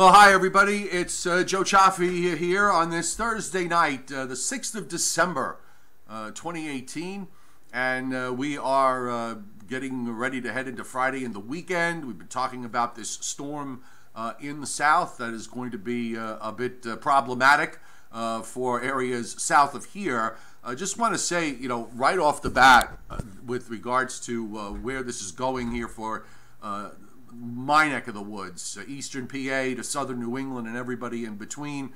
Well, hi everybody. It's Joe Chaffee here on this Thursday night, the 6th of December, 2018, and we are getting ready to head into Friday and the weekend. We've been talking about this storm in the south that is going to be a bit problematic for areas south of here. I just want to say, right off the bat, with regards to where this is going here for my neck of the woods, eastern PA to southern New England and everybody in between,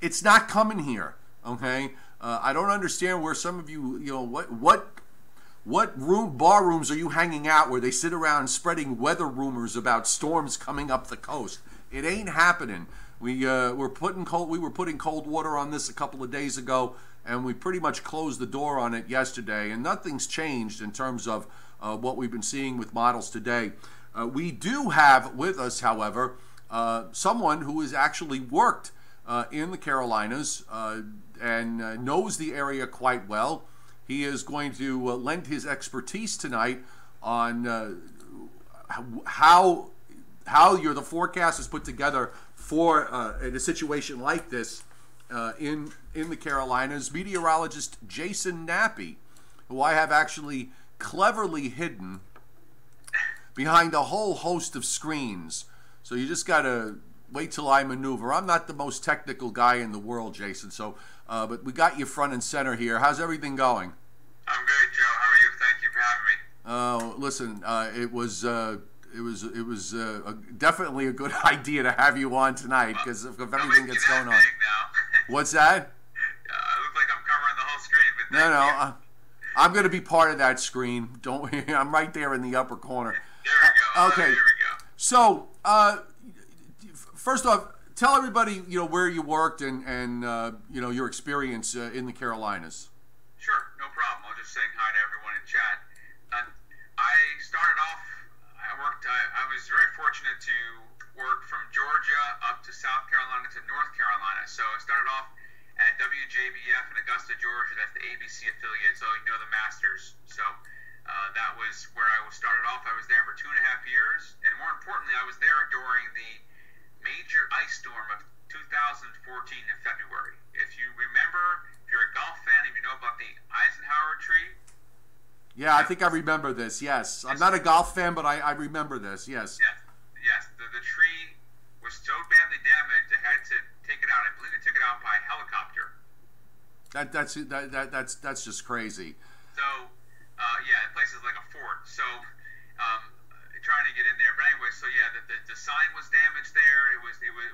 it's not coming here, okay? I don't understand where some of you, what bar rooms are you hanging out where they sit around spreading weather rumors about storms coming up the coast? It ain't happening. We were putting cold water on this a couple of days ago, and we pretty much closed the door on it yesterday, and nothing's changed in terms of what we've been seeing with models today. We do have with us, however, someone who has actually worked in the Carolinas and knows the area quite well. He is going to lend his expertise tonight on how the forecast is put together for in a situation like this in the Carolinas. Meteorologist Jason Nappi, who I have actually cleverly hidden behind a whole host of screens. So you just got to wait till I maneuver. I'm not the most technical guy in the world, Jason, so but we got you front and center here. How's everything going? I'm good, Joe. How are you? Thank you for having me. Listen, it was definitely a good idea to have you on tonight because of everything that's going on. Now. What's that? I look like I'm covering the whole screen, but no. I'm going to be part of that screen. Don't worry. I'm right there in the upper corner. There we go. Okay. There we go. So, first off, tell everybody where you worked and your experience in the Carolinas. Sure, no problem. I'll just saying hi to everyone in chat. I started off. I was very fortunate to work from Georgia up to South Carolina to North Carolina. So I started off at WJBF in Augusta, Georgia. That's the ABC affiliate, so the Masters. So that was where I started off. I was there for 2.5 years, and more importantly, I was there during the major ice storm of 2014 in February. If you remember, if you're a golf fan, if you know about the Eisenhower tree. Yeah, I think I remember this, yes. I'm not a golf fan, but I remember this, yes. Yes. The tree was so badly damaged, they had to take it out. I believe they took it out by helicopter. That's just crazy. So, the place is like a fort. So, trying to get in there. But anyway, so yeah, the sign was damaged there. It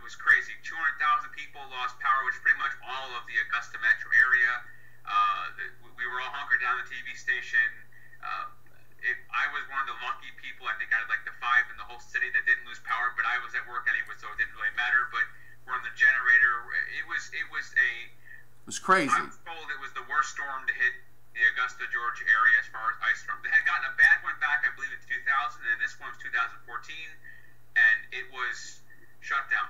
was crazy. 200,000 people lost power, which is pretty much all of the Augusta metro area. We were all hunkered down at the TV station. I was one of the lucky people. I think out of like the 5 in the whole city that didn't lose power, but I was at work anyway, so it didn't really matter. But we're on the generator. It was crazy. I was told it was the worst storm to hit the Augusta, Georgia area as far as ice storm. They had gotten a bad one back, I believe, in 2000, and this one was 2014, and it was shut down.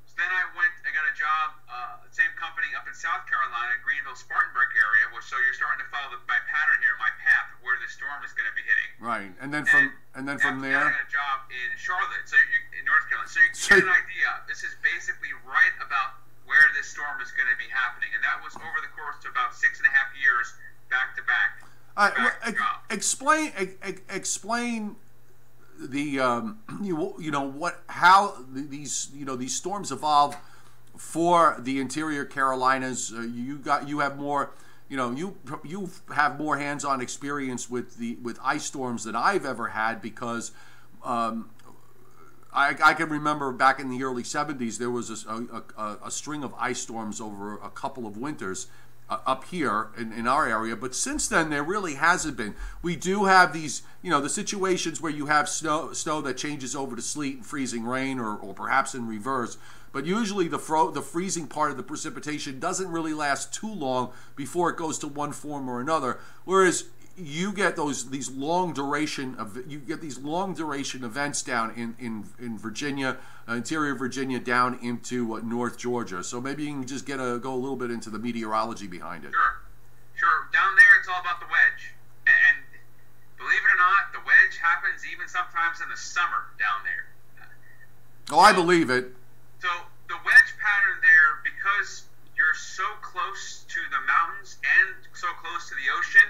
So then I got a job, same company up in South Carolina, Greenville, Spartanburg area, so you're starting to follow my pattern here, my path of where the storm is going to be hitting. Right, and then from there, I got a job in Charlotte, in North Carolina. So you get an idea. This is basically right about where this storm is going to be happening, and that was over the course of about 6.5 years, back to back. Explain the how these storms evolve for the interior Carolinas. You have more you have more hands-on experience with ice storms than I've ever had, because I can remember back in the early 70s there was a string of ice storms over a couple of winters up here in our area, but since then there really hasn't been. We do have these, the situations where you have snow that changes over to sleet and freezing rain, or perhaps in reverse. But usually the freezing part of the precipitation doesn't really last too long before it goes to one form or another. Whereas you get these long duration events down in Virginia, interior Virginia, down into North Georgia. So maybe you can just go a little bit into the meteorology behind it. Sure. Down there, it's all about the wedge, and believe it or not, the wedge happens even sometimes in the summer down there. Oh, I believe it. pattern there because you're so close to the mountains and so close to the ocean.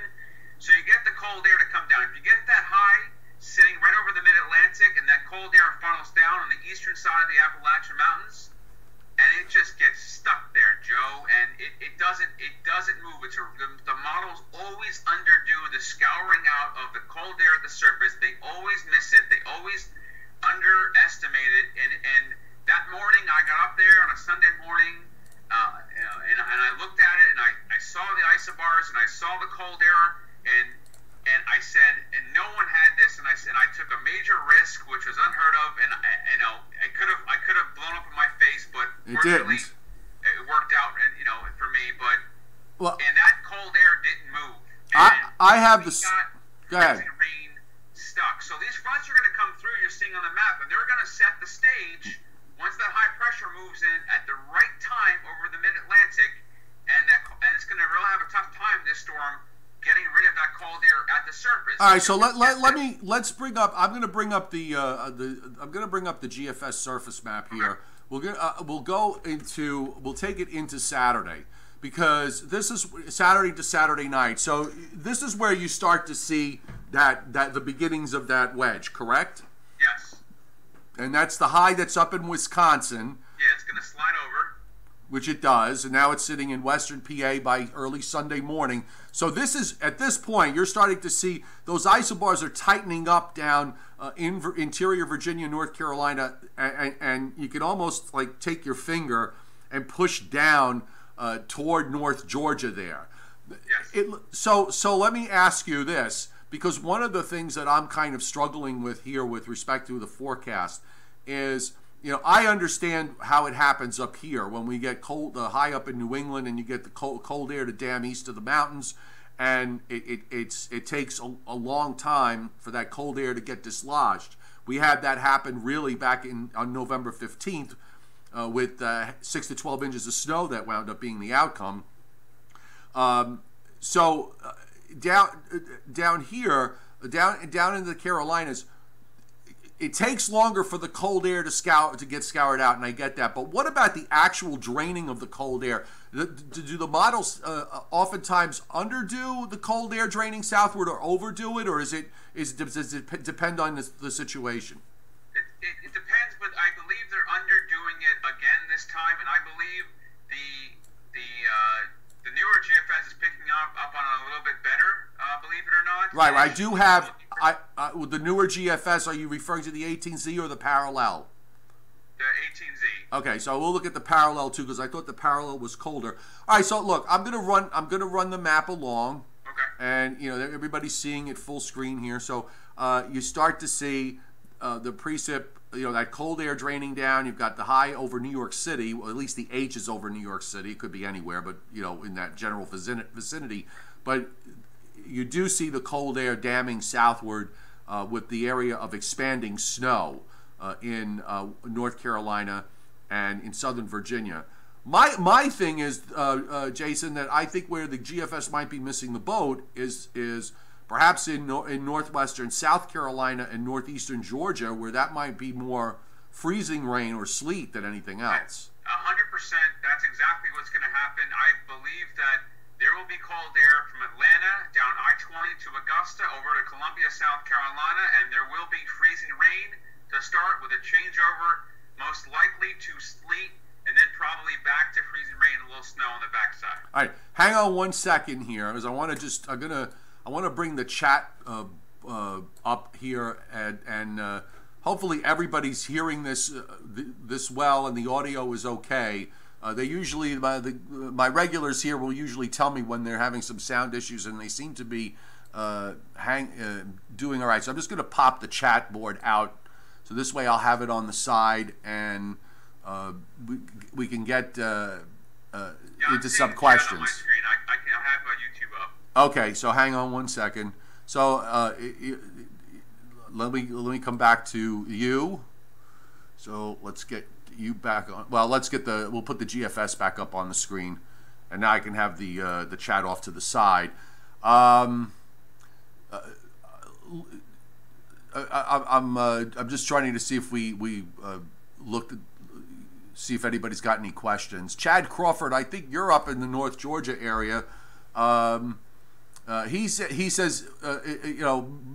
So you get the cold air to come down. If you get that high sitting right over the mid-Atlantic and that cold air funnels down on the eastern side of the Appalachian Mountains, and it just gets stuck there, Joe, and it doesn't move. The models always underdo the scouring out of the cold air at the surface. They always miss it. They always underestimate it. And that morning, I got up there on a Sunday morning, and I looked at it, and I saw the isobars, and I saw the cold air, and I said, and no one had this, and I took a major risk, which was unheard of, and I could have blown up in my face, but fortunately, it worked out, and for me. But and that cold air didn't move. I have the. Go ahead. Rain stuck. So these fronts are going to come through. You're seeing on the map, and they're going to set the stage once that high pressure moves in at the right time over the mid-Atlantic, and it's going to really have a tough time, this storm, getting rid of that cold air at the surface. All right, so let's bring up. I'm going to bring up the GFS surface map here. We'll take it into Saturday, because this is Saturday to Saturday night. So this is where you start to see that the beginnings of that wedge, correct? Yes. And that's the high that's up in Wisconsin. Yeah, it's going to slide over. Which it does, and now it's sitting in western PA by early Sunday morning. So this is, at this point, you're starting to see those isobars are tightening up down in interior Virginia, North Carolina, and you can almost like take your finger and push down toward North Georgia there. Yes. So let me ask you this, because one of the things that I'm kind of struggling with here with respect to the forecast is, I understand how it happens up here when we get cold, high up in New England, and you get the cold air to dam east of the mountains, and it takes a long time for that cold air to get dislodged. We had that happen really back on November 15th with 6 to 12 inches of snow that wound up being the outcome. So down here, down in the Carolinas, it takes longer for the cold air to get scoured out, and I get that. But what about the actual draining of the cold air? Do the models oftentimes underdo the cold air draining southward or overdo it, or does it depend on the situation? It depends, but I believe they're underdoing it again this time, and I believe the newer GFS is picking up on it a little bit better, believe it or not. Right, I do have with the newer GFS. Are you referring to the 18Z or the parallel? The 18Z. Okay, so we'll look at the parallel too, because I thought the parallel was colder. All right, so look, I'm gonna run the map along. Okay. And everybody's seeing it full screen here. So you start to see the precip, that cold air draining down. You've got the high over New York City, or at least the H is over New York City. It could be anywhere, but in that general vicinity. But you do see the cold air damming southward with the area of expanding snow in North Carolina and in southern Virginia. My thing is, Jason, that I think where the GFS might be missing the boat is perhaps in northwestern South Carolina and northeastern Georgia, where that might be more freezing rain or sleet than anything else. 100%. That's exactly what's going to happen. I believe that there will be cold air from Atlanta down I-20 to Augusta over to Columbia, South Carolina, and there will be freezing rain to start with a changeover, most likely to sleet, and then probably back to freezing rain and a little snow on the backside. All right, hang on one second here, because I want to bring the chat up here, and hopefully everybody's hearing this well, and the audio is okay. They usually, my regulars here will usually tell me when they're having some sound issues, and they seem to be doing all right. So I'm just going to pop the chat board out, so this way I'll have it on the side, and we can get into some questions. On my screen. I have YouTube up. Okay, so hang on one second. So let me come back to you. So let's get you back on. Well, we'll put the GFS back up on the screen, and now I can have the chat off to the side. I'm just trying to see if we looked at, see if anybody's got any questions. Chad Crawford, I think you're up in the North Georgia area. He says,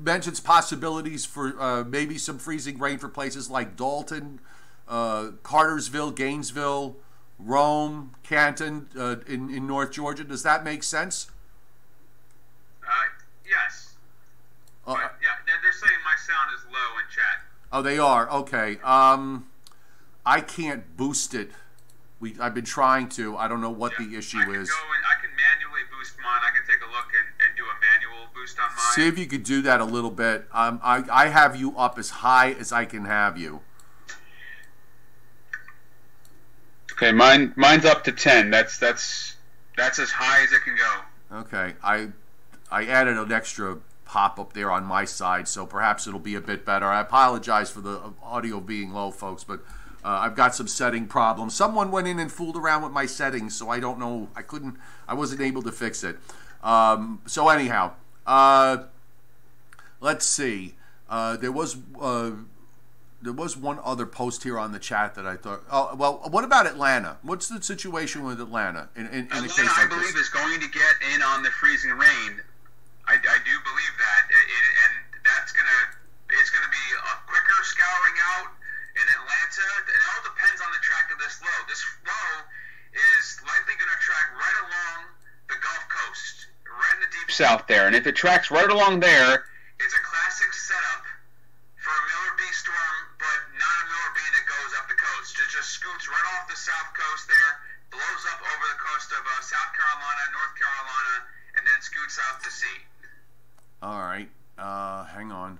mentions possibilities for maybe some freezing rain for places like Dalton, Cartersville, Gainesville, Rome, Canton, in North Georgia. Does that make sense? Yes. Yeah, they're saying my sound is low in chat. Oh, they are? Okay. I can't boost it. I've been trying to. I don't know what the issue is. I can manually boost mine. I can take a look and do a manual boost on mine. See if you could do that a little bit. I have you up as high as I can have you. Okay, mine's up to 10. That's as high as it can go. Okay, I added an extra pop up there on my side, so perhaps it'll be a bit better. I apologize for the audio being low, folks, but I've got some setting problems. Someone went in and fooled around with my settings, so I don't know. I wasn't able to fix it. So anyhow, let's see. There was one other post here on the chat that I thought. Oh, well, what about Atlanta? What's the situation with Atlanta in a case like this? Atlanta, I believe, is going to get in on the freezing rain. I do believe that, and it's gonna be a quicker scouring out in Atlanta. It all depends on the track of this low. This low is likely going to track right along the Gulf Coast, right in the deep south there. And if it tracks right along there, it's a classic setup for a Miller B storm, but not a Miller B that goes up the coast. It just scoots right off the south coast there, blows up over the coast of South Carolina, North Carolina, and then scoots out to sea. All right. Hang on.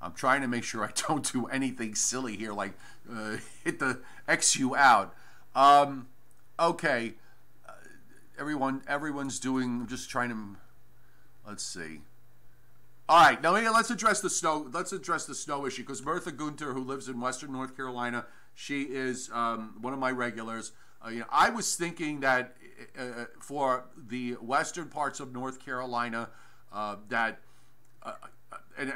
I'm trying to make sure I don't do anything silly here, like hit the XU out. Okay. Everyone's doing. I'm just trying to. Let's see. All right. Now let's address the snow. Let's address the snow issue, because Bertha Gunter, who lives in Western North Carolina, she is one of my regulars. I was thinking that for the western parts of North Carolina, that. And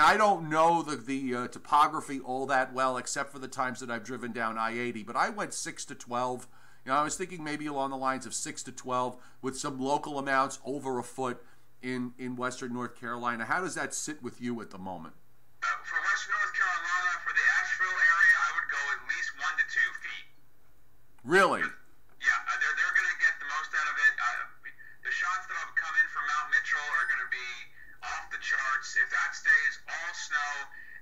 I don't know the topography all that well, except for the times that I've driven down I-80. But I went 6 to 12. I was thinking maybe along the lines of 6 to 12 with some local amounts over a foot in Western North Carolina. How does that sit with you at the moment? For Western North Carolina, for the Asheville area, I would go at least 1 to 2 feet. Really? Yeah, they're going to get the most out of it. The shots that have come in from Mount Mitchell are going to be off the charts. If that stays all snow,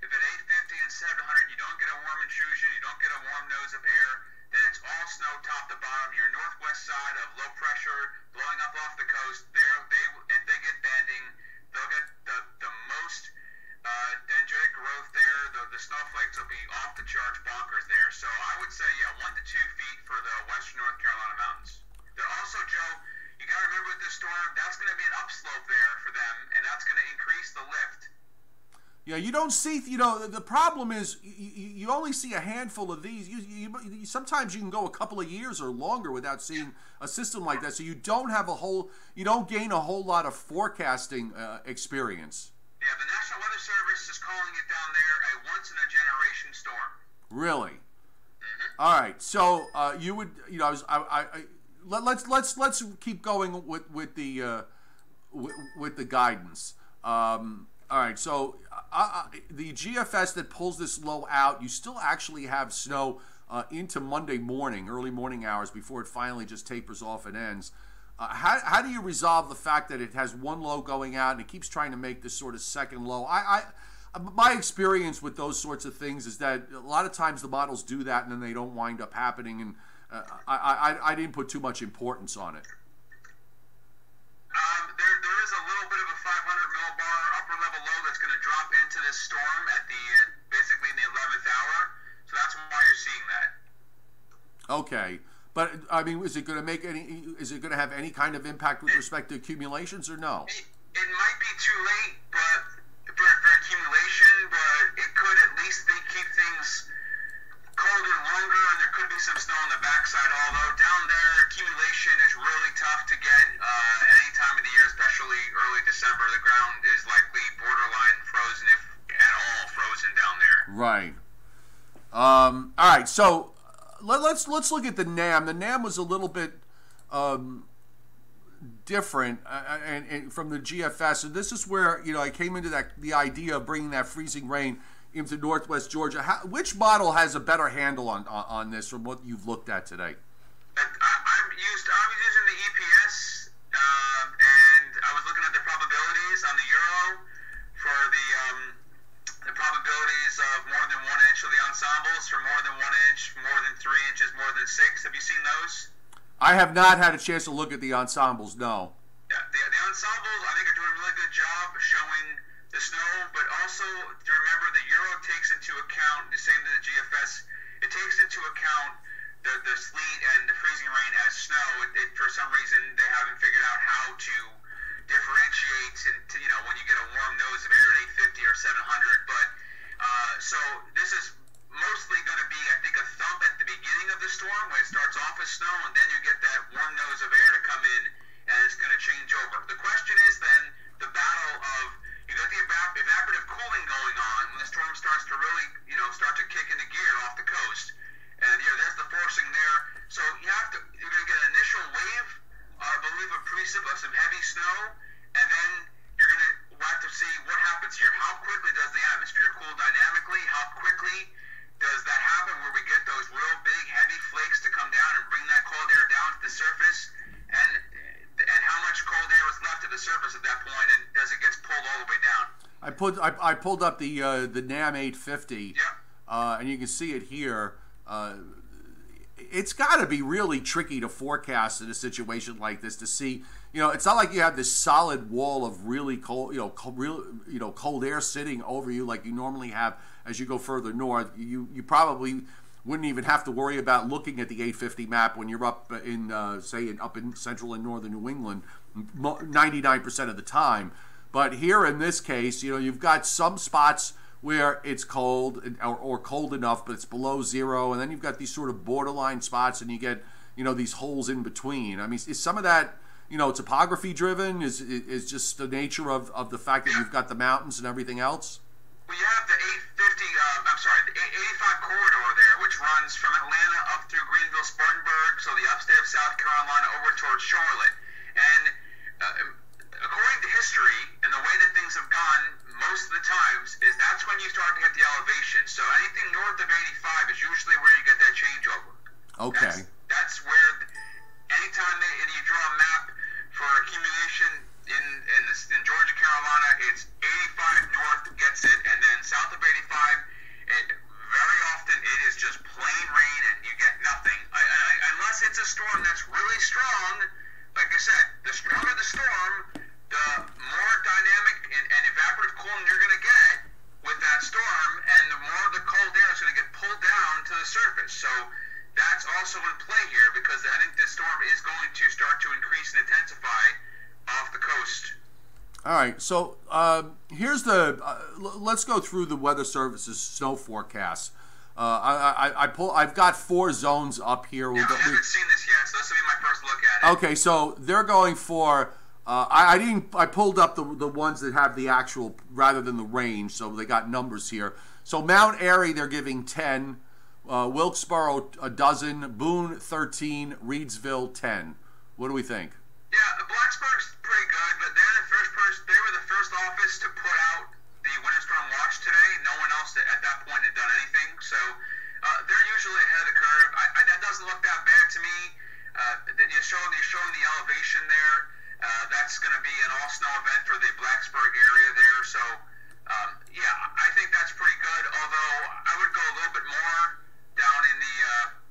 if at 850 and 700 you don't get a warm intrusion, you don't get a warm nose of air, then it's all snow top to bottom. Your northwest side of low pressure blowing up off the coast, if they get bending, they'll get the most dendritic growth there. The snowflakes will be off the charts bonkers there. So I would say, 1 to 2 feet for the Western North Carolina mountains. They're also, Joe, you got to remember with this storm, that's going to be an upslope there for them, and that's going to increase the lift. Yeah, you don't see, the problem is you only see a handful of these. Sometimes you can go a couple of years or longer without seeing a system like that, so you don't gain a whole lot of forecasting experience. Yeah, the National Weather Service is calling it down there a once-in-a-generation storm. Really? Mm-hmm. All right, so you would, let's keep going with the guidance. All right, so the GFS that pulls this low out, you still actually have snow into Monday morning, early morning hours, before it finally just tapers off and ends. How do you resolve the fact that it has one low going out and it keeps trying to make this sort of second low? My experience with those sorts of things is that a lot of times the models do that and then they don't wind up happening, and I didn't put too much importance on it. There is a little bit of a 500 millibar upper level low that's going to drop into this storm at basically in the 11th hour, so that's why you're seeing that. Okay, but I mean, is it going to have any kind of impact with respect to accumulations, or no? It might be too late, but for accumulation, but it could at least keep things colder longer, and there could be some snow on the backside, although down there accumulation is really tough to get any time of the year, especially early December. The ground is likely borderline frozen, if at all frozen down there. Right. All right, so let's look at the NAM. The NAM was a little bit different and from the GFS, and this is where I came into the idea of bringing that freezing rain into Northwest Georgia. Which model has a better handle on this from what you've looked at today? I'm using the EPS, and I was looking at the probabilities on the Euro for the probabilities of more than 1 inch of the ensembles, for more than 1 inch, more than 3 inches, more than 6. Have you seen those? I have not had a chance to look at the ensembles, no. Yeah, the ensembles, I think, are doing a really good job showing the snow, but also to remember the Euro takes into account, the same as the GFS, it takes into account the sleet and the freezing rain as snow. For some reason, they haven't figured out how to differentiate when you get a warm nose of air at 850 or 700. But so this is mostly going to be, I think, a thump at the beginning of the storm when it starts off as snow, and then you get that warm nose of air to come in, and it's going to change over. The question is then the battle of, you got the evaporative cooling going on when the storm starts to really, start to kick into gear off the coast, and there's the forcing there. So you're going to get an initial wave, I believe, of precip of some heavy snow, and then you're going to have to see what happens here. How quickly does the atmosphere cool dynamically? How quickly does that happen where we get those real big heavy flakes to come down and bring that cold air down to the surface, and how much cold air is left at the surface at that point, and does it get pulled all the way down? I pulled up the NAM 850, yep. And you can see it here. It's got to be really tricky to forecast in a situation like this to see. It's not like you have this solid wall of really cold, cold air sitting over you like you normally have as you go further north. You probably wouldn't even have to worry about looking at the 850 map when you're up in, up in central and northern New England 99% of the time. But here in this case, you've got some spots where it's cold or cold enough, but it's below zero, and then you've got these sort of borderline spots, and you get these holes in between. I mean, is some of that topography driven? Is just the nature of the fact that you've got the mountains and everything else? Well, you have the 85 corridor there, which runs from Atlanta up through Greenville, Spartanburg, so the upstate of South Carolina over towards Charlotte. And according to history and the way that things have gone most of the times, is that's when you start to get the elevation. So anything north of 85 is usually where you get that changeover. Okay. That's where, anytime and you draw a map for accumulation in Georgia, Carolina, it's 85 north gets it, and then south of 85, very often it is just plain rain and you get nothing. Unless it's a storm that's really strong, like I said, the stronger the storm, the more dynamic and evaporative cooling you're going to get with that storm, and the more the cold air is going to get pulled down to the surface. So that's also in play here, because I think this storm is going to start to increase and intensify off the coast. All right, so here's let's go through the Weather Service's snow forecast. I've got 4 zones up here. I haven't seen this yet, so this will be my first look at it. Okay, so they're going for. I pulled up the ones that have the actual rather than the range, so they got numbers here. So Mount Airy, they're giving 10. Wilkesboro, 12. Boone, 13. Reedsville, 10. What do we think? Yeah, Blacksburg's pretty good, but they were the first office to put out the winter storm watch today. No one else at that point had done anything, so they're usually ahead of the curve. That doesn't look that bad to me. You're showing the elevation there. That's going to be an all-snow event for the Blacksburg area there, so yeah, I think that's pretty good, although I would go a little bit more down in the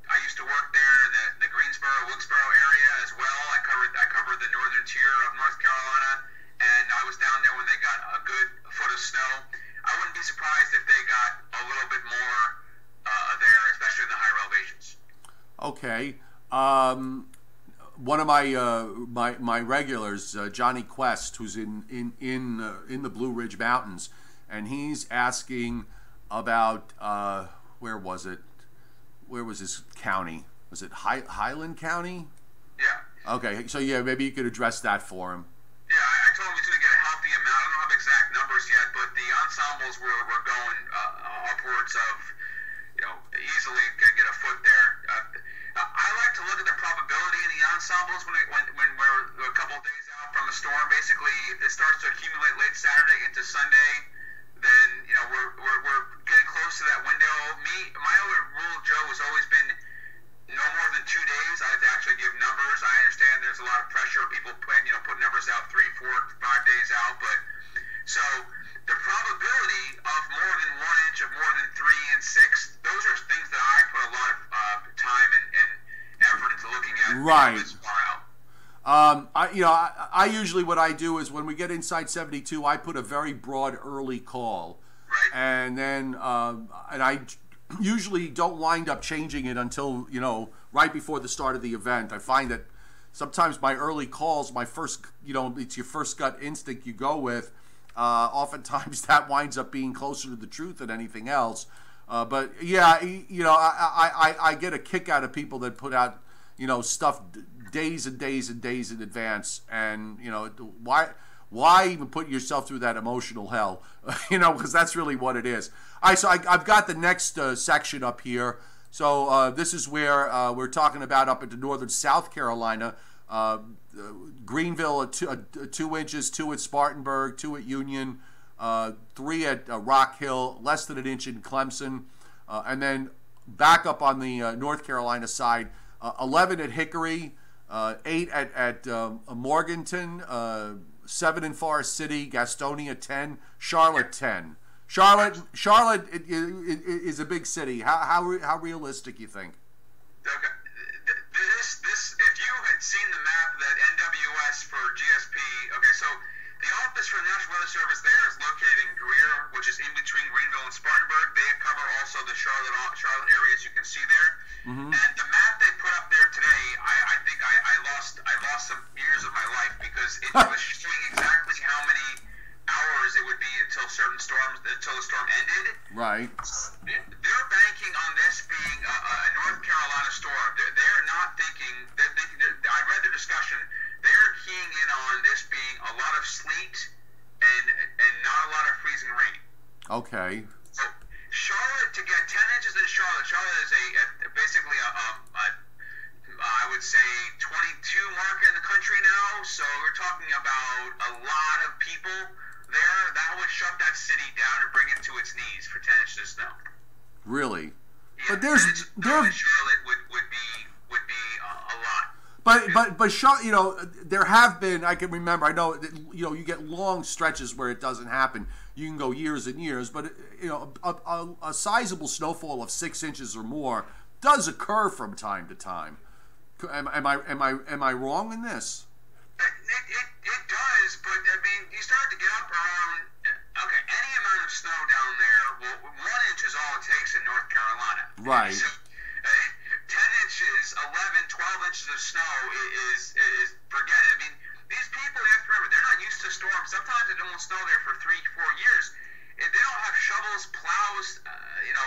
I used to work there in the Greensboro, Wilkesboro area as well. I covered the northern tier of North Carolina, and I was down there when they got a good foot of snow. I wouldn't be surprised if they got a little bit more there, especially in the higher elevations. Okay. One of my regulars, Johnny Quest, who's in the Blue Ridge Mountains, and he's asking about where was it? Where was his county? Was it Highland County? Yeah. Okay, so yeah, maybe you could address that for him. Yeah, I told him he's going to get a healthy amount. I don't have exact numbers yet, but the ensembles were going upwards of, easily going to get a foot there. ensembles when we're a couple of days out from a storm. Basically, if it starts to accumulate late Saturday into Sunday, then we're getting close to that window. My other rule, Joe, has always been no more than 2 days. I have to actually give numbers. I understand there's a lot of pressure. People put numbers out 3, 4, 5 days out, but so the probability of more than 1 inch, of more than 3 and 6, those are things that I put a lot of time and effort into looking at. Right. This far out. I usually, what I do is when we get inside 72, I put a very broad early call, right, and then and I usually don't wind up changing it until right before the start of the event. I find that sometimes my early calls, my first, it's your first gut instinct you go with. Oftentimes that winds up being closer to the truth than anything else. But yeah, I get a kick out of people that put out, stuff days and days and days in advance. And, why even put yourself through that emotional hell? Because that's really what it is. All right, so I've got the next section up here. So this is where we're talking about up into northern South Carolina. Greenville, 2 inches, 2 at Spartanburg, 2 at Union, 3 at Rock Hill, less than an inch in Clemson, and then back up on the North Carolina side, 11 at Hickory, 8 at Morganton, 7 in Forest City, Gastonia 10, Charlotte 10. Charlotte is a big city. How realistic you think? Okay. This, if you had seen the map that NWS for GSP, okay, so the office for the National Weather Service there is located in Greer, which is in between Greenville and Spartanburg. They cover also the Charlotte areas you can see there. Mm-hmm. And the map they put up there today, I think I lost some years of my life because it was showing exactly how many hours it would be until the storm ended. Right. They're banking on this being a North Carolina storm. They're not thinking. I read the discussion. They're keying in on this being a lot of sleet and not a lot of freezing rain. Okay. So Charlotte, to get 10 inches in Charlotte is basically I would say 22 market in the country now. So we're talking about a lot of people there. That would shut that city down and bring it to its knees for 10 inches of snow. Really? Yeah, but Charlotte would be a lot. But there have been, I can remember, I know that, you get long stretches where it doesn't happen. You can go years and years, but a sizable snowfall of 6 inches or more does occur from time to time. Am I wrong in this? It does, but I mean, you start to get up around, okay, any amount of snow down there, 1 inch is all it takes in North Carolina. Right. So, 10 inches, 11, 12 inches of snow is forget it. I mean, these people, you have to remember, they're not used to storms. Sometimes it won't snow there for 3, 4 years. They don't have shovels, plows,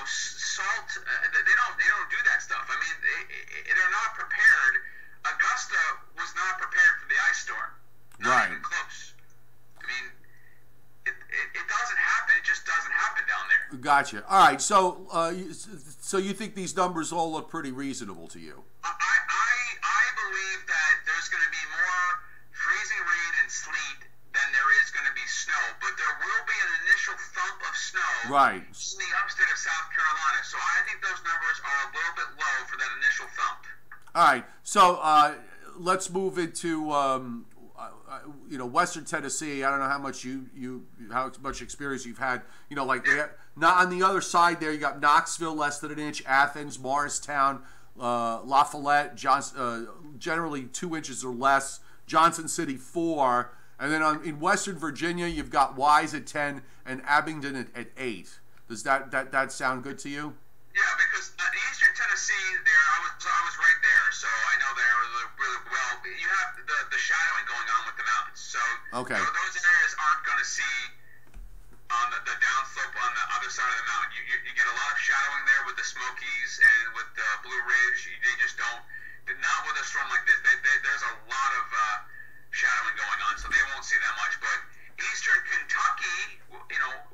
salt. They don't do that stuff. I mean, they're not prepared. Augusta was not prepared for the ice storm. Not even close. I mean, it doesn't happen. It just doesn't happen down there. Gotcha. All right. So you think these numbers all look pretty reasonable to you? I believe that there's going to be more freezing rain and sleet than there is going to be snow, but there will be an initial thump of snow right in the upstate of South Carolina. So I think those numbers are a little bit low for that initial thump. All right. So let's move into Western Tennessee. I don't know how much how much experience you've had. Not on the other side there, you got Knoxville less than an inch, Athens, Morristown, La Follette, generally 2 inches or less, Johnson City 4, and then in Western Virginia you've got Wise at 10 and Abingdon at 8. Does that sound good to you? Yeah, because Eastern Tennessee, I was right there, so I know there really well. You have the shadowing going on with the mountains, so okay. Those areas aren't going to see on the downslope on the other side of the mountain. You get a lot of shadowing there with the Smokies and with the Blue Ridge. They just don't. Not with a storm like this. There's a lot of shadowing going on, so they won't see that much. But Eastern Kentucky,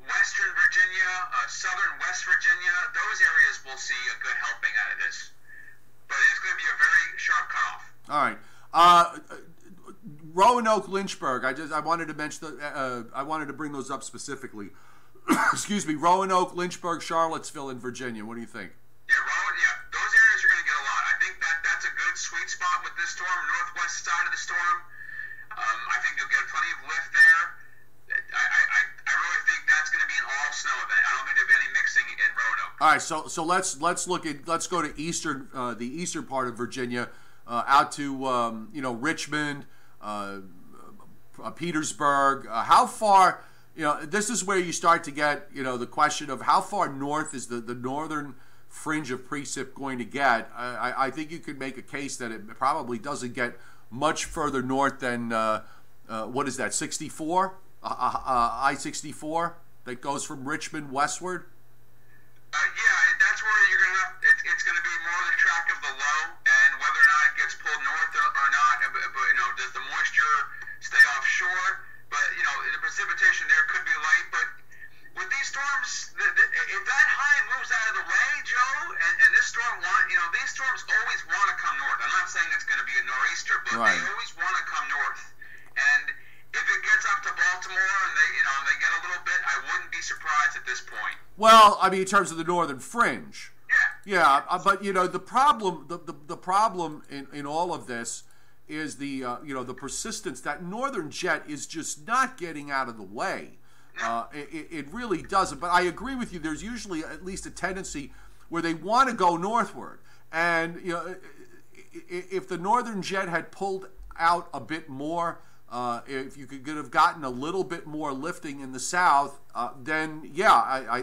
Western Virginia, Southern West Virginia, those areas will see a good helping out of this. But it's going to be a very sharp cutoff. All right. Roanoke, Lynchburg. I wanted to mention I wanted to bring those up specifically. Excuse me, Roanoke, Lynchburg, Charlottesville, and Virginia. What do you think? Yeah, those areas you're going to get a lot. I think that's a good sweet spot with this storm, northwest side of the storm. I think you'll get plenty of lift there. I really think that's going to be an all snow event. I don't think there'll be any mixing in Roanoke. All right, so let's go to the eastern part of Virginia, out to Richmond, Petersburg. How far? This is where you start to get the question of how far north is the northern fringe of precip going to get. I think you could make a case that it probably doesn't get much further north than what is that, 64? I-64 that goes from Richmond westward? Yeah, that's where you're going to have, it's going to be more the track of the low, and whether or not it gets pulled north or not, but does the moisture stay offshore? But, the precipitation there could be light, but with these storms, if that high moves out of the way, Joe, and this storm, these storms always want to come north. I'm not saying it's going to be a nor'easter, but right. They always want to come north. And if it gets up to Baltimore and they get a little bit, I wouldn't be surprised at this point. Well, I mean, in terms of the northern fringe. Yeah. Yeah, but the problem, the problem in all of this is the persistence. That northern jet is just not getting out of the way. It really doesn't. But I agree with you. There's usually at least a tendency where they want to go northward. And if the northern jet had pulled out a bit more, if you could have gotten a little bit more lifting in the south, then yeah,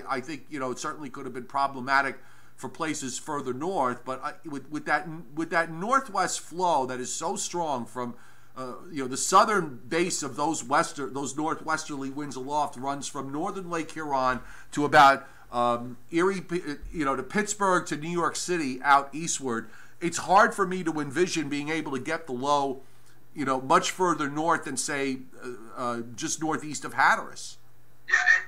I think it certainly could have been problematic for places further north. But with that northwest flow that is so strong from the southern base of those northwesterly winds aloft runs from northern Lake Huron to about Erie, to Pittsburgh, to New York City out eastward. It's hard for me to envision being able to get the low, much further north than say just northeast of Hatteras. Yeah, and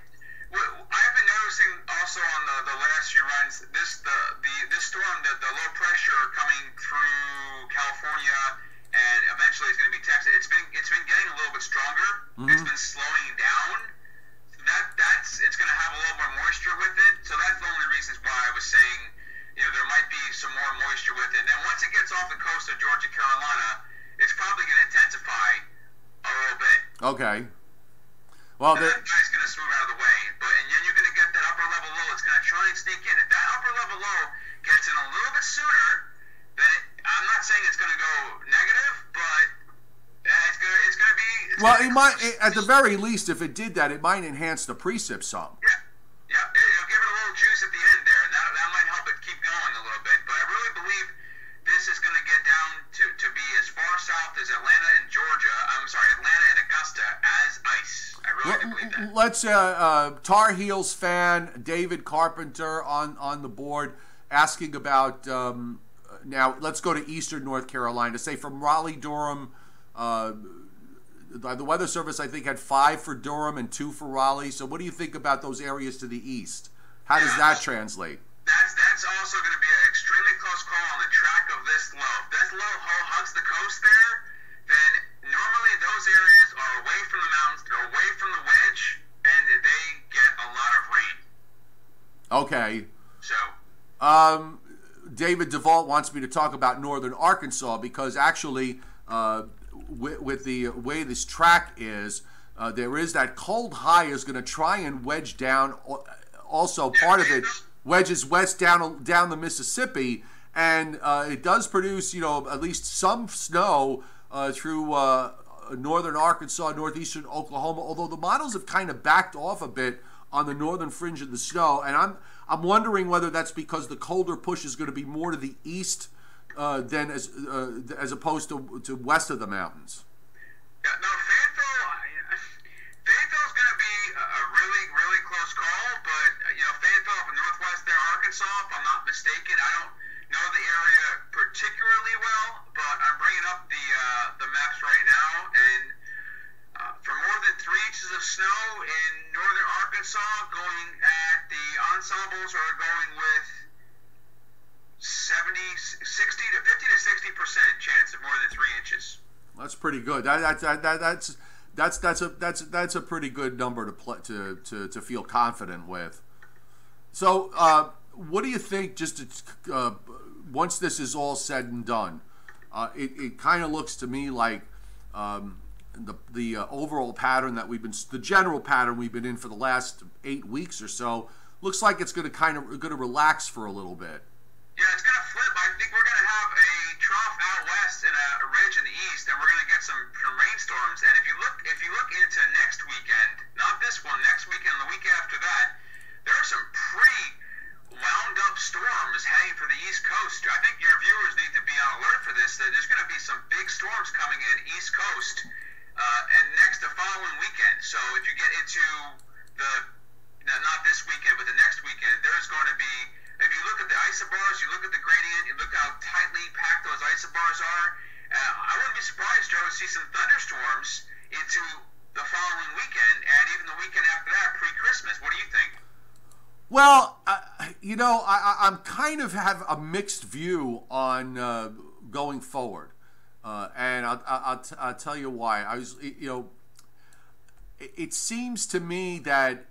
I've been noticing also on the last few runs this storm, the low pressure coming through California. And eventually it's going to be Texas. It's been getting a little bit stronger. Mm-hmm. It's been slowing down. It's going to have a little more moisture with it. So that's the only reasons why I was saying, there might be some more moisture with it. And then once it gets off the coast of Georgia, Carolina, it's probably going to intensify a little bit. Okay. Well, that guy's going to smooth out of the way. And then you're going to get that upper level low. It's going to try and sneak in. If that upper level low gets in a little bit sooner, then I'm not saying it's going to go negative, but it's going to be. Well, it might, at the very least, if it did that, it might enhance the precip some. Yeah, it'll give it a little juice at the end there, and that might help it keep going a little bit. But I really believe this is going to get down to be as far south as Atlanta and Augusta as ice. I really do believe that. Let's Tar Heels fan David Carpenter on the board asking about. Now, let's go to eastern North Carolina. Say from Raleigh-Durham, the Weather Service, I think, had 5 for Durham and 2 for Raleigh. So what do you think about those areas to the east? How does that translate? That's also going to be an extremely close call on the track of this low. If this low hugs the coast there, then normally those areas are away from the mountains, they're away from the wedge, and they get a lot of rain. Okay. So... David DeVault wants me to talk about northern Arkansas because actually, with the way this track is, there is that cold high is going to try and wedge down. Also, part of it wedges west down the Mississippi, and it does produce, at least some snow through northern Arkansas, northeastern Oklahoma. Although the models have kind of backed off a bit on the northern fringe of the snow, and I'm wondering whether that's because the colder push is going to be more to the east than as opposed to west of the mountains. Yeah, no, Fayetteville's going to be a really, really close call, but Fayetteville up in northwest there, Arkansas, if I'm not mistaken, I don't know the area particularly well, but I'm bringing up the maps right now, and for more than 3 inches of snow in northern Arkansas, going at the ensembles are going with 50 to 60% chance of more than 3 inches. That's pretty good. That's a pretty good number to feel confident with. So, what do you think? Once this is all said and done, it kind of looks to me like the overall pattern that the general pattern we've been in for the last 8 weeks or so looks like it's going to relax for a little bit. Yeah, it's going to flip. I think we're going to have a trough out west and a ridge in the east, and we're going to get some rainstorms. And if you look into next weekend, not this one, next weekend, the week after that, there are some pretty wound up storms heading for the East Coast. I think your viewers need to be on alert for this. That there's going to be some big storms coming in East Coast, and next the following weekend. So if you get into not this weekend, but the next weekend, there's going to be. If you look at the isobars, you look at the gradient, you look how tightly packed those isobars are, I wouldn't be surprised, Joe, to see some thunderstorms into the following weekend and even the weekend after that, pre-Christmas. What do you think? Well, I'm kind of have a mixed view on going forward, and I'll tell you why. It seems to me that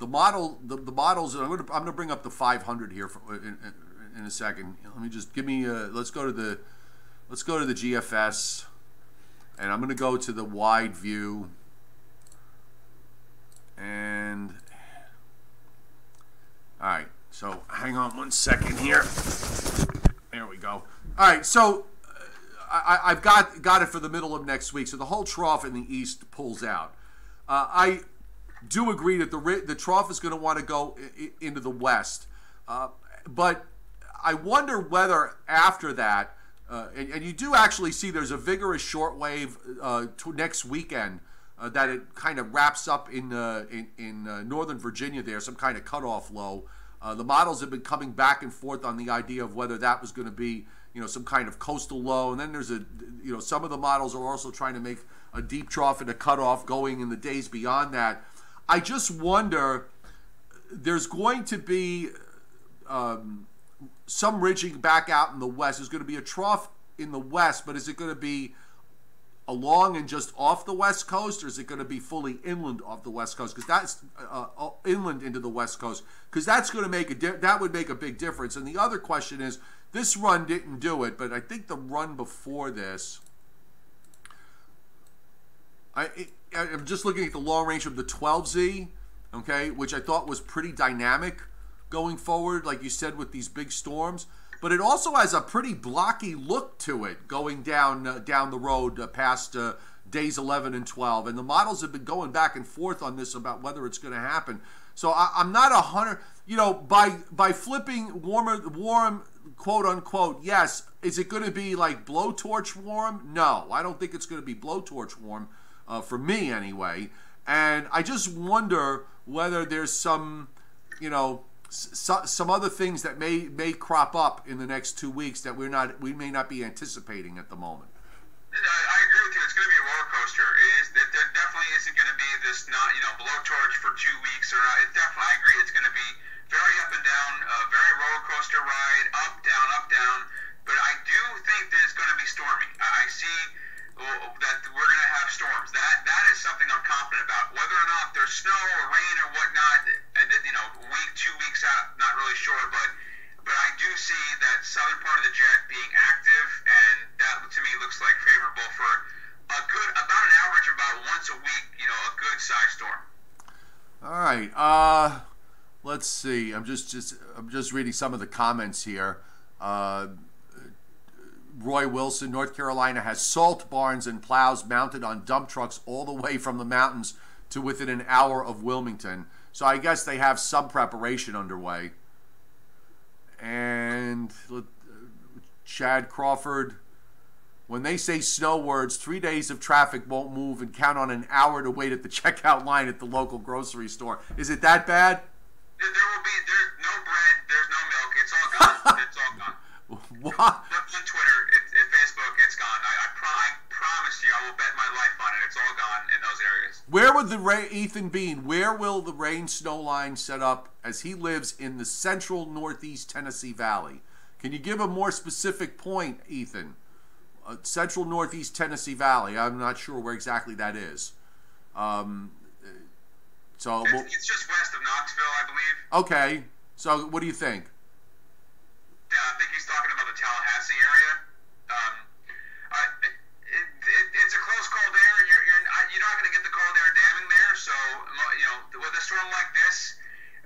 the models. I'm gonna bring up the 500 here in a second. Let me just let's go to the GFS, and I'm gonna go to the wide view. And all right, so hang on one second here. There we go. All right, so I've got it for the middle of next week. So the whole trough in the east pulls out. I do agree that the trough is going to want to go into the west, but I wonder whether after that, and you do actually see there's a vigorous shortwave next weekend that it kind of wraps up in Northern Virginia. There, some kind of cutoff low. The models have been coming back and forth on the idea of whether that was going to be some kind of coastal low, and then there's some of the models are also trying to make a deep trough and a cutoff going in the days beyond that. I just wonder, there's going to be some ridging back out in the west. There's going to be a trough in the west, but is it going to be along and just off the west coast, or is it going to be fully inland off the west coast? Because that's inland into the west coast, because that's going to that would make a big difference. And the other question is, this run didn't do it, but I think the run before this, I'm just looking at the long range of the 12Z, okay, which I thought was pretty dynamic going forward, like you said, with these big storms. But it also has a pretty blocky look to it going down the road past days 11 and 12. And the models have been going back and forth on this about whether it's going to happen. So I'm not 100, by flipping warm, quote unquote, yes. Is it going to be like blowtorch warm? No, I don't think it's going to be blowtorch warm. For me anyway, and I just wonder whether there's some other things that may crop up in the next 2 weeks that we may not be anticipating at the moment. I agree with you. It's going to be a roller coaster. There definitely isn't going to be this blowtorch for 2 weeks. I agree. It's going to be very up and down, very roller coaster ride, up down. But I do think that it's going to be stormy. I see that we're going to have storms. That is something I'm confident about. Whether or not there's snow or rain or whatnot, week, 2 weeks out, not really sure. But I do see that southern part of the jet being active, and that to me looks like favorable for about an average of about once a week. A good size storm. All right. Let's see. I'm just reading some of the comments here. Roy Wilson, North Carolina has salt barns and plows mounted on dump trucks all the way from the mountains to within an hour of Wilmington. So I guess they have some preparation underway. And Chad Crawford, when they say snow words, 3 days of traffic won't move and count on an hour to wait at the checkout line at the local grocery store. Is it that bad? There's no bread, there's no milk, it's all gone. It's all gone. What? Look on Twitter, Facebook, it's gone. I promise you, I will bet my life on it. It's all gone in those areas. Where would Ethan Bean, where will the rain snow line set up as he lives in the central northeast Tennessee Valley? Can you give a more specific point, Ethan? Central Northeast Tennessee Valley. I'm not sure where exactly that is. So it's just west of Knoxville, I believe. Okay. So what do you think? Yeah, I think he's talking about the Tallahassee area. It's a close call there. You're not going to get the cold air damming there. So with a storm like this,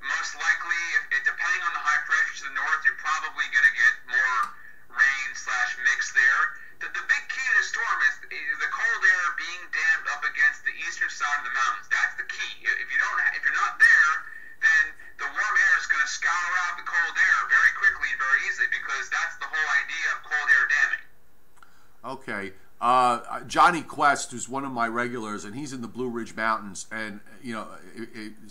most likely, depending on the high pressure to the north, you're probably going to get more rain/mix there. The big key to the storm is the cold air being dammed up against the eastern side of the mountains. That's the key. If you're not there, then the warm air is going to scour out the cold air very quickly and very easily, because that's the whole idea of cold air damming. Okay. Johnny Quest, who's one of my regulars, and he's in the Blue Ridge Mountains, and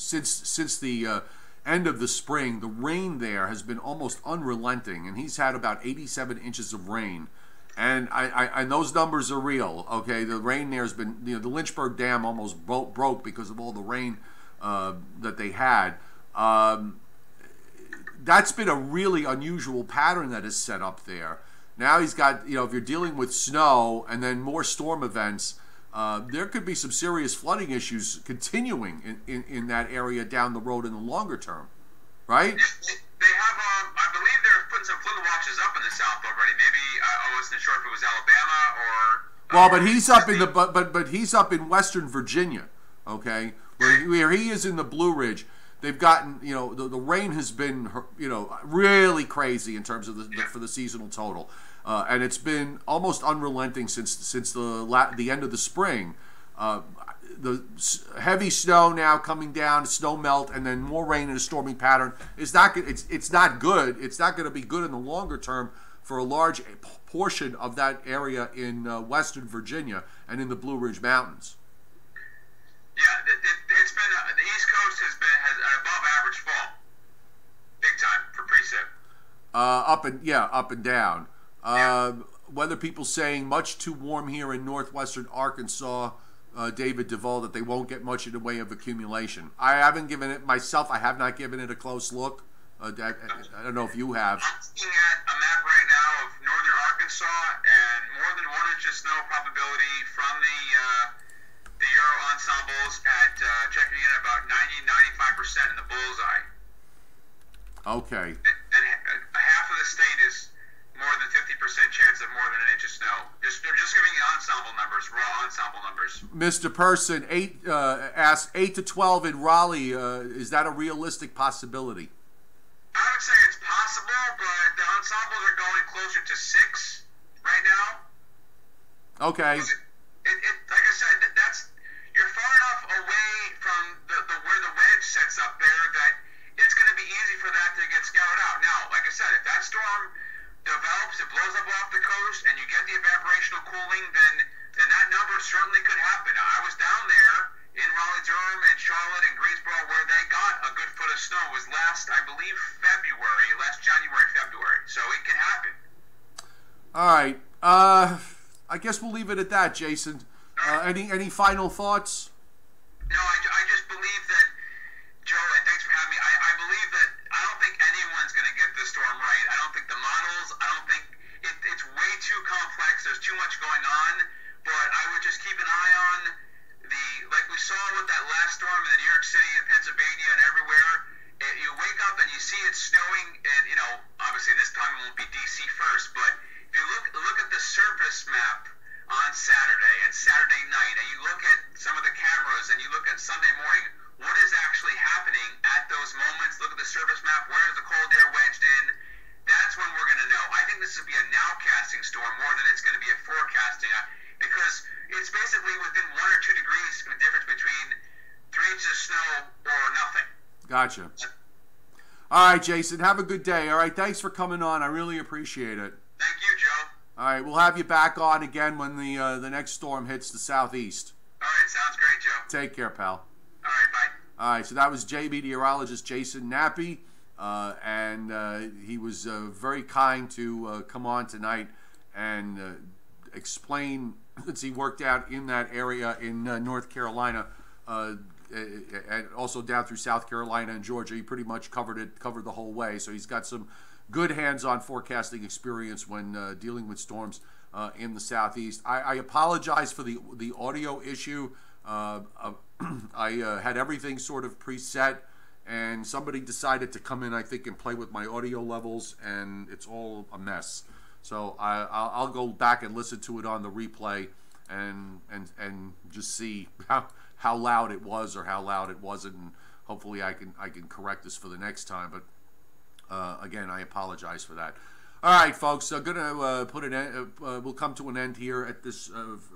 since the end of the spring, the rain there has been almost unrelenting, and he's had about 87 inches of rain. And and those numbers are real. Okay, the rain there has been, the Lynchburg Dam almost broke because of all the rain that they had. That's been a really unusual pattern that is set up there. Now he's got, if you're dealing with snow and then more storm events, there could be some serious flooding issues continuing in that area down the road in the longer term, right? They have, I believe they're putting some flood watches up in the south already. Maybe I wasn't sure if it was Alabama or. Well, but he's up in the but he's up in Western Virginia, okay, where he is in the Blue Ridge. They've gotten, the rain has been, really crazy in terms of for the seasonal total, and it's been almost unrelenting since the end of the spring. The heavy snow now coming down, snow melt, and then more rain in a stormy pattern is not. It's not good. It's not going to be good in the longer term for a large portion of that area in Western Virginia and in the Blue Ridge Mountains. Yeah, it's been the East Coast has an above average fall, big time for precip. Up and down. Yeah. Whether people saying much too warm here in northwestern Arkansas. David Duvall, that they won't get much in the way of accumulation. I haven't given it myself. I have not given it a close look. I don't know if you have. I'm looking at a map right now of northern Arkansas, and more than 1 inch of snow probability from the Euro ensembles at checking in about 90-95% in the bullseye. Okay. And half of the state is more than 50% chance of more than 1 inch of snow. They're just giving you ensemble numbers, raw ensemble numbers. Mr. Person, asked 8 to 12 in Raleigh. Is that a realistic possibility? I would say it's possible, but the ensembles are going closer to 6 right now. Okay. Like I said, you're far enough away from where the wedge sets up there that it's going to be easy for that to get scoured out. Now, like I said, if that storm develops, it blows up off the coast, and you get the evaporational cooling, then that number certainly could happen. I was down there in Raleigh-Durham and Charlotte and Greensboro where they got a good foot of snow. It was last January, February. So it can happen. All right. I guess we'll leave it at that, Jason. Any final thoughts? No, I just believe that, Joe, and thanks for having me, I believe that I don't think anyone's going to get this storm right. I don't think the models, I don't think it's way too complex. There's too much going on, but I would just keep an eye on like we saw with that last storm in New York City and Pennsylvania and everywhere. You wake up and you see it snowing, and obviously this time it won't be DC first, but if you look at the surface map on Saturday and Saturday night, and you look at some of the cameras and you look at Sunday morning, what is actually happening at those moments? Look at the surface map. Where is the cold air wedged in? That's when we're going to know. I think this will be a nowcasting storm more than it's going to be a forecasting, because it's basically within 1 or 2 degrees of difference between 3 inches of snow or nothing. Gotcha. All right, Jason, have a good day. All right, thanks for coming on. I really appreciate it. Thank you, Joe. All right, we'll have you back on again when the next storm hits the southeast. All right, sounds great, Joe. Take care, pal. All right, bye. All right, so that was Meteorologist Jason Nappi, and he was very kind to come on tonight and explain, since he worked out in that area in North Carolina, and also down through South Carolina and Georgia. He pretty much covered the whole way, so he's got some good hands-on forecasting experience when dealing with storms in the southeast. I apologize for the audio issue. I had everything sort of preset, and somebody decided to come in, I think, and play with my audio levels, and it's all a mess. So I'll go back and listen to it on the replay and just see how loud it was or how loud it wasn't, and hopefully I can correct this for the next time. But again, I apologize for that. All right, folks, I'm gonna put an end. We'll come to an end here at this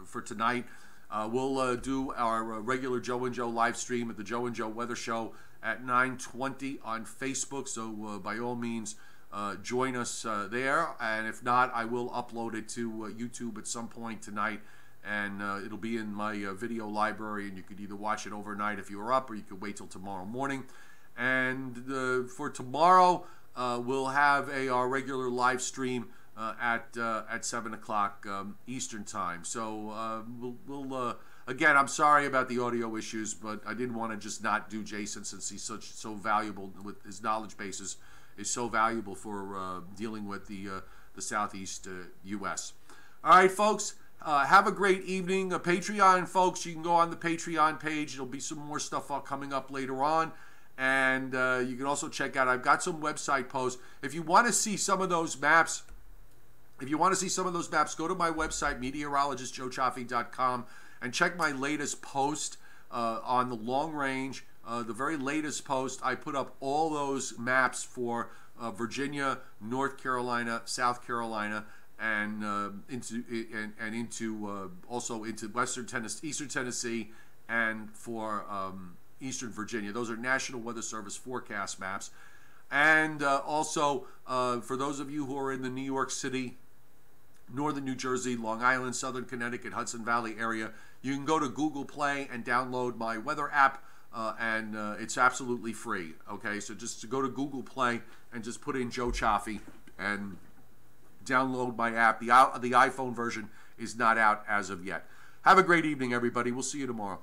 for tonight. We'll do our regular Joe and Joe live stream at the Joe and Joe Weather Show at 9:20 on Facebook. So by all means, join us there. And if not, I will upload it to YouTube at some point tonight, and it'll be in my video library. And you could either watch it overnight if you were up, or you could wait till tomorrow morning. And for tomorrow, we'll have our regular live stream at 7 o'clock Eastern time. So we'll again, I'm sorry about the audio issues, but I didn't want to just not do Jason, since he's so valuable with his knowledge bases, is so valuable for dealing with the southeast U.S. All right, folks, have a great evening. Patreon, folks, you can go on the Patreon page. There'll be some more stuff coming up later on. And you can also check out, I've got some website posts. If you want to see some of those maps, go to my website, meteorologistjoechaffee.com, and check my latest post on the long range. The very latest post, I put up all those maps for Virginia, North Carolina, South Carolina, and also into Western Tennessee, Eastern Tennessee, and for Eastern Virginia. Those are National Weather Service forecast maps. And also, for those of you who are in the New York City, Northern New Jersey, Long Island, Southern Connecticut, Hudson Valley area, you can go to Google Play and download my weather app, and it's absolutely free. Okay, so just go to Google Play and just put in Joe Chaffee and download my app. The iPhone version is not out as of yet. Have a great evening, everybody. We'll see you tomorrow.